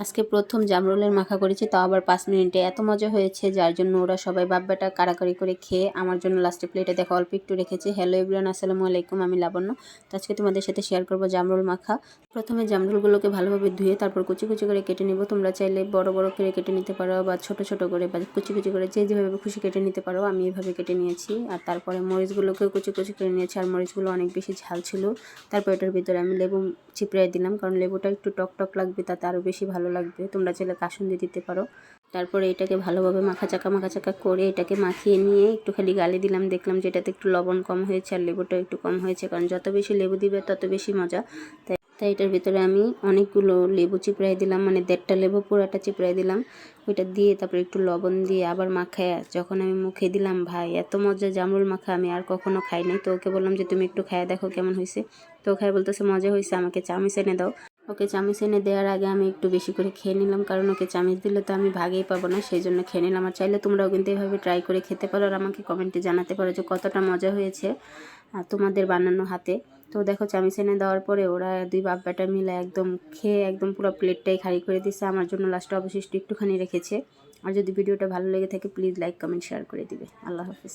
আজকে প্রথম জামরুলের মাখা করেছি, তাও আবার 5 মিনিটে। এত মজা হয়েছে যার জন্য ওরা সবাই বাব্বাটা কাড়াকাড়ি করে খেয়ে আমার জন্য লাস্টে প্লেটে দেখো অল্প একটু রেখেছে। হ্যালো এভরিওয়ান, আসসালামু আলাইকুম, আমি লাবণ্য। তো আজকে তোমাদের সাথে শেয়ার করবো জামরুল মাখা। প্রথমে জামরুলগুলোকে ভালোভাবে ধুয়ে তারপর কুচি কুচি করে কেটে নিব। তোমরা চাইলে বড় বড় করে কেটে নিতে পারো বা ছোট ছোট করে বা কুচি কুচি করে যেভাবে খুশি কেটে নিতে পারো। আমি এভাবে কেটে নিয়েছি। আর তারপরে মরিচগুলোকেও কুচি কুচি করে নিয়েছি। আর মরিচগুলো অনেক বেশি ঝাল ছিল। তারপর এটার ভিতরে আমি লেবু চিপড়াই দিলাম, কারণ লেবুটা একটু টক টক লাগবে, তাতে আরও বেশি ভালো লাগবে। তোমরা চাইলে কাসুন্দি দিতে পারো। তারপরে এটাকে ভালোভাবে মাখা চাকা করে এটাকে মাখিয়ে নিয়ে একটু খালি গালে দিলাম। দেখলাম যে এটাতে একটু লবণ কম হয়েছে আর লেবুটা একটু কম হয়েছে, কারণ যত বেশি লেবু দিবে তত বেশি মজা। তাই এটার ভিতরে আমি অনেকগুলো লেবু চিপড়াই দিলাম, মানে 1.5টা লেবু পুরোটা চিপড়াই দিলাম। ওইটা দিয়ে তারপরে একটু লবণ দিয়ে আবার মাখায় যখন আমি মুখে দিলাম, ভাই এত মজা জামরুল মাখা আমি আর কখনো খাই নাই। তো ওকে বললাম যে তুমি একটু খায় দেখো কেমন হয়েছে। তো খায় বলতেছে মজা হয়েছে, আমাকে চামচ এনে দাও। ওকে চামচ এনে দেওয়ার আগে আমি একটু বেশি করে খেয়ে নিলাম, কারণ ওকে চামচ দিলে তো আমি ভাগেই পাবো না, সেই জন্য খেয়ে নিলাম। আর চাইলে তোমরাও কিন্তু এভাবে ট্রাই করে খেতে পারো আর আমাকে কমেন্টে জানাতে পারো যে কতটা মজা হয়েছে তোমাদের বানানো হাতে। তো দেখো চামচ এনে দেওয়ার পরে ওরা দুই বাপ বেটা মিলে একদম খেয়ে একদম পুরো প্লেটটাই খালি করে দিচ্ছে। আমার জন্য লাস্টে অবশিষ্ট একটুখানি রেখেছে। আর যদি ভিডিওটা ভালো লেগে থাকে প্লিজ লাইক কমেন্ট শেয়ার করে দিবে। আল্লাহ হাফিজ।